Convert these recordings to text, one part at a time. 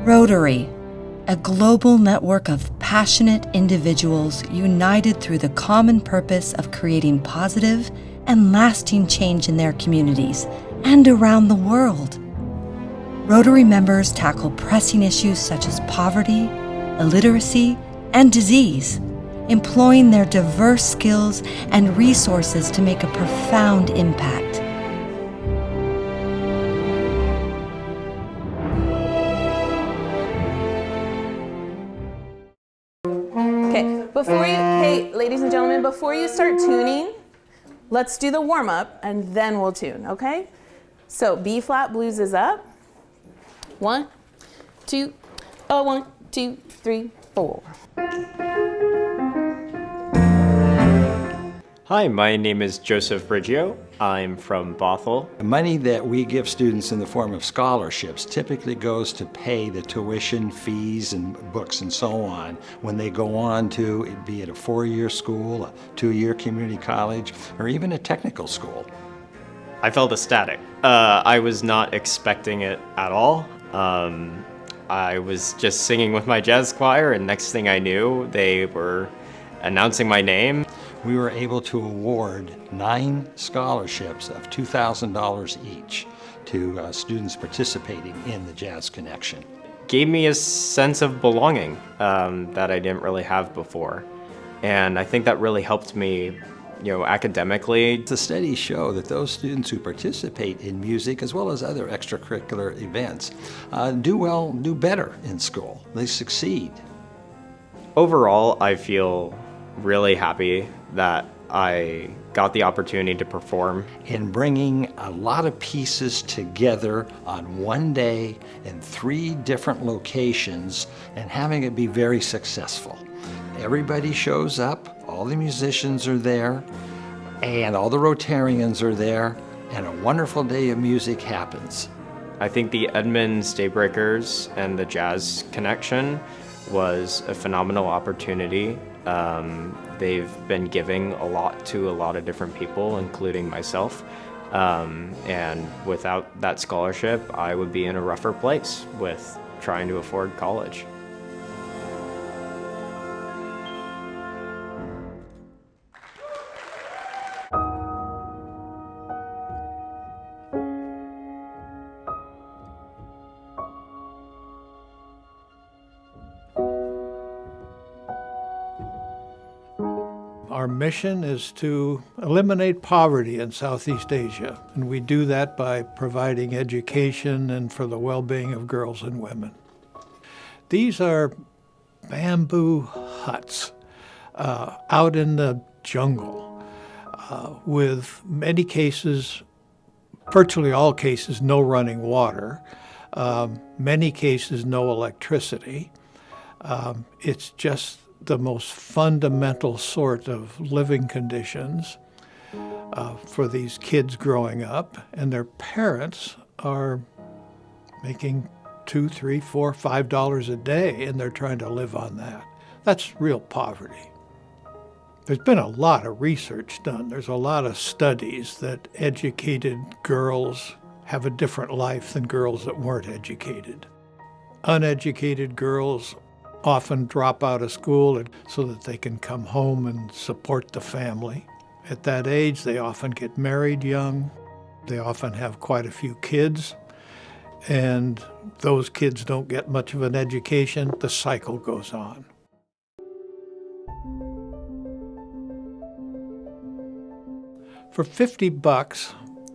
Rotary, a global network of passionate individuals united through the common purpose of creating positive and lasting change in their communities and around the world. Rotary members tackle pressing issues such as poverty, illiteracy, and disease, employing their diverse skills and resources to make a profound impact. Hey, ladies and gentlemen, before you start tuning, let's do the warm-up and then we'll tune, okay? So B flat blues is up. 1, 2, 1, 2, 3, 4. Hi, my name is Joseph Briggio. I'm from Bothell. The money that we give students in the form of scholarships typically goes to pay the tuition, fees, and books and so on when they go on to, be it a 4-year school, a 2-year community college, or even a technical school. I felt ecstatic. I was not expecting it at all. I was just singing with my jazz choir, and next thing I knew, they were announcing my name. We were able to award 9 scholarships of $2,000 each to students participating in the Jazz Connection. Gave me a sense of belonging that I didn't really have before. And I think that really helped me, academically. The studies show that those students who participate in music as well as other extracurricular events do better in school. They succeed. Overall, I feel really happy that I got the opportunity to perform. In bringing a lot of pieces together on one day in 3 different locations and having it be very successful. Everybody shows up, all the musicians are there, and all the Rotarians are there, and a wonderful day of music happens. I think the Edmonds Daybreakers and the Jazz Connection was a phenomenal opportunity. They've been giving a lot to a lot of different people, including myself. And without that scholarship, I would be in a rougher place with trying to afford college. Our mission is to eliminate poverty in Southeast Asia, and we do that by providing education and for the well-being of girls and women. These are bamboo huts out in the jungle with many cases, virtually all cases, no running water, many cases no electricity. It's just the most fundamental sort of living conditions for these kids growing up, and their parents are making $2, $3, $4, $5 a day, and they're trying to live on that. That's real poverty. There's been a lot of research done. There's a lot of studies that educated girls have a different life than girls that weren't educated. Uneducated girls often drop out of school so that they can come home and support the family. At that age, they often get married young. They often have quite a few kids, and those kids don't get much of an education. The cycle goes on. For $50,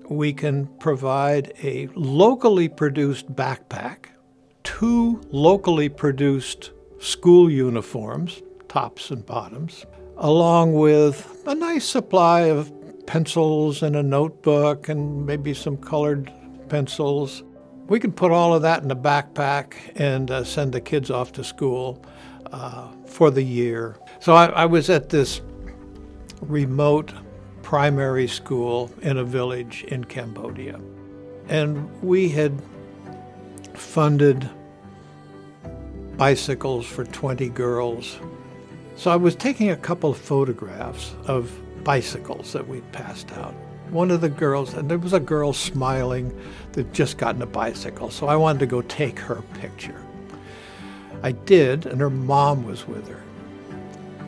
we can provide a locally produced backpack, 2 locally produced school uniforms, tops and bottoms, along with a nice supply of pencils and a notebook and maybe some colored pencils. We can put all of that in a backpack and send the kids off to school for the year. So I was at this remote primary school in a village in Cambodia, and we had funded bicycles for 20 girls. So I was taking a couple of photographs of bicycles that we'd passed out. One of the girls, and there was a girl smiling that just gotten a bicycle, so I wanted to go take her picture. I did, and her mom was with her.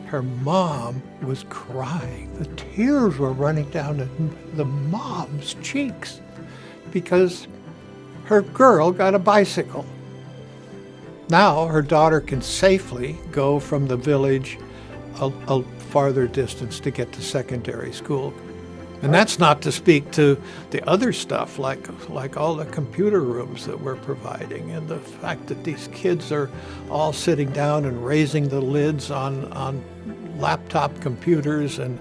Her mom was crying. The tears were running down the mom's cheeks because her girl got a bicycle. Now her daughter can safely go from the village a farther distance to get to secondary school. And that's not to speak to the other stuff like all the computer rooms that we're providing, and the fact that these kids are all sitting down and raising the lids on laptop computers, and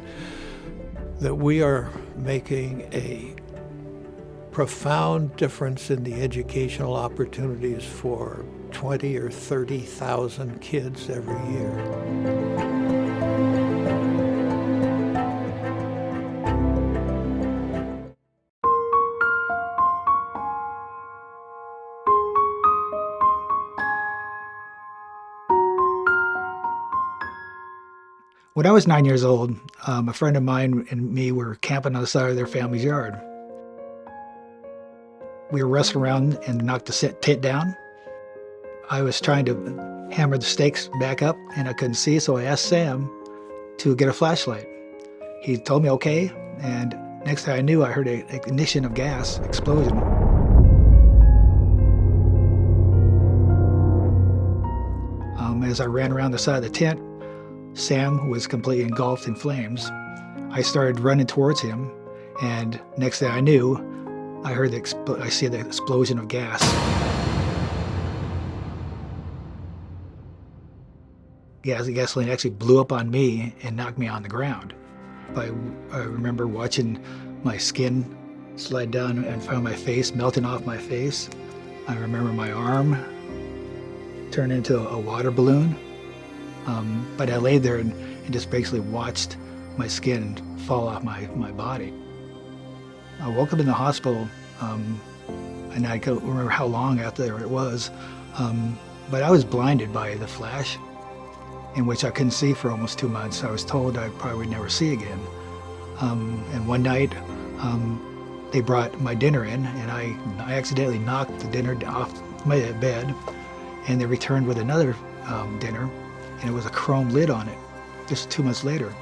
that we are making a profound difference in the educational opportunities for 20 or 30,000 kids every year. When I was 9 years old, a friend of mine and me were camping on the side of their family's yard. We were wrestling around and knocked the tent down. I was trying to hammer the stakes back up, and I couldn't see, so I asked Sam to get a flashlight. He told me okay, and next thing I knew, I heard an ignition of gas explosion. As I ran around the side of the tent, Sam was completely engulfed in flames. I started running towards him, and next thing I knew, I heard I see the explosion of gas. The gasoline actually blew up on me and knocked me on the ground. I remember watching my skin slide down in front of my face, melting off my face. I remember my arm turn into a water balloon. But I laid there and just basically watched my skin fall off my body. I woke up in the hospital, and I can't remember how long after it was, but I was blinded by the flash, in which I couldn't see for almost 2 months. I was told I probably would never see again. And one night, they brought my dinner in, and I accidentally knocked the dinner off my bed, and they returned with another dinner, and it was a chrome lid on it, just 2 months later.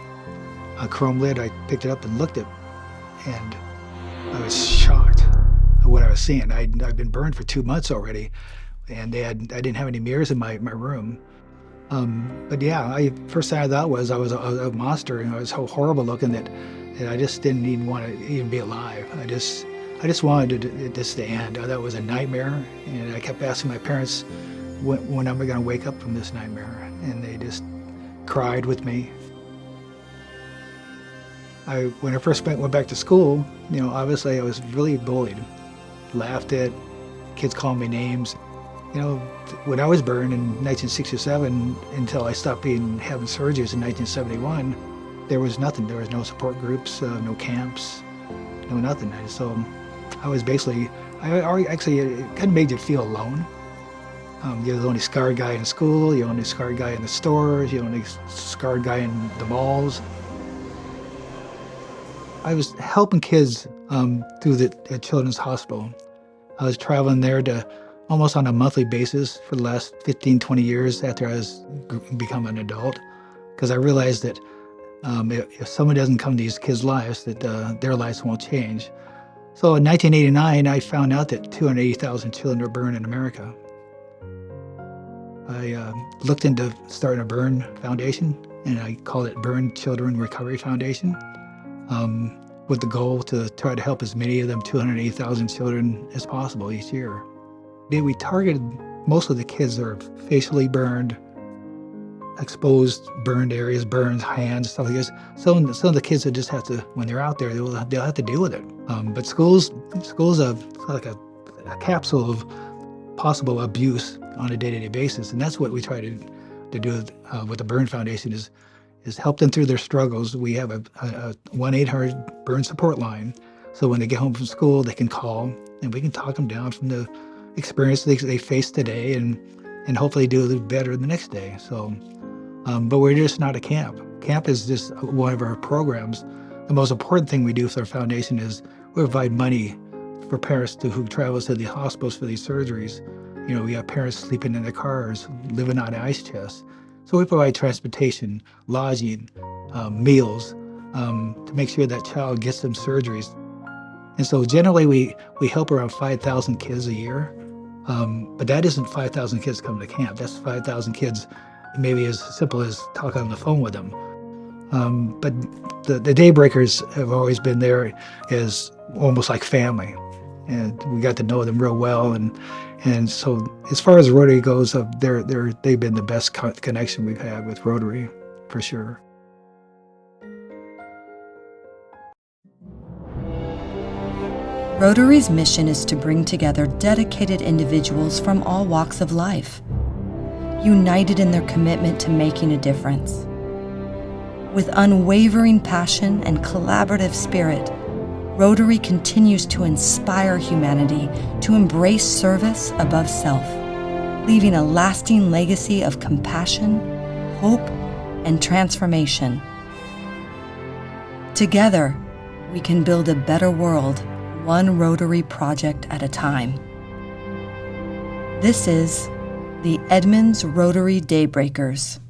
A chrome lid, I picked it up and looked at it, and I was shocked at what I was seeing. I'd been burned for 2 months already, and I didn't have any mirrors in my room. But yeah, first thing I thought was I was a monster, and I was so horrible looking that I just didn't even want to even be alive. I just wanted this to end. That was a nightmare, and I kept asking my parents, when am I going to wake up from this nightmare? And they just cried with me. When I first went back to school, obviously I was really bullied, laughed at, kids called me names. When I was burned in 1967, until I stopped having surgeries in 1971, there was nothing. There was no support groups, no camps, no nothing. So I was basically, it kind of made you feel alone. You're the only scarred guy in school, you're the only scarred guy in the stores, you're the only scarred guy in the malls. I was helping kids through the Children's Hospital. I was traveling there almost on a monthly basis for the last 15, 20 years after I was become an adult, because I realized that if someone doesn't come to these kids' lives, that their lives won't change. So in 1989, I found out that 280,000 children were burned in America. I looked into starting a burn foundation, and I called it Burn Children Recovery Foundation, with the goal to try to help as many of them 280,000 children as possible each year. We targeted most of the kids that are facially burned, exposed, burned areas, burns, hands, stuff like this. Some of the kids that just have to, when they're out there, they'll have to deal with it. But schools are like a capsule of possible abuse on a day-to-day basis, and that's what we try to do with the Burn Foundation is help them through their struggles. We have a 1-800 burn support line, so when they get home from school, they can call, and we can talk them down from the experience they face today, and hopefully do a little better the next day. So, but we're just not a camp. Camp is just one of our programs. The most important thing we do for our foundation is we provide money for parents who travel to the hospitals for these surgeries. We have parents sleeping in their cars, living on ice chests. So we provide transportation, lodging, meals, to make sure that child gets them surgeries. And so generally we help around 5,000 kids a year. But that isn't 5,000 kids coming to camp. That's 5,000 kids, maybe as simple as talking on the phone with them. But the Daybreakers have always been there as almost like family. And we got to know them real well. And so as far as Rotary goes, they've been the best connection we've had with Rotary, for sure. Rotary's mission is to bring together dedicated individuals from all walks of life, united in their commitment to making a difference. With unwavering passion and collaborative spirit, Rotary continues to inspire humanity to embrace service above self, leaving a lasting legacy of compassion, hope, and transformation. Together, we can build a better world, one Rotary project at a time. This is the Edmonds Rotary Daybreakers.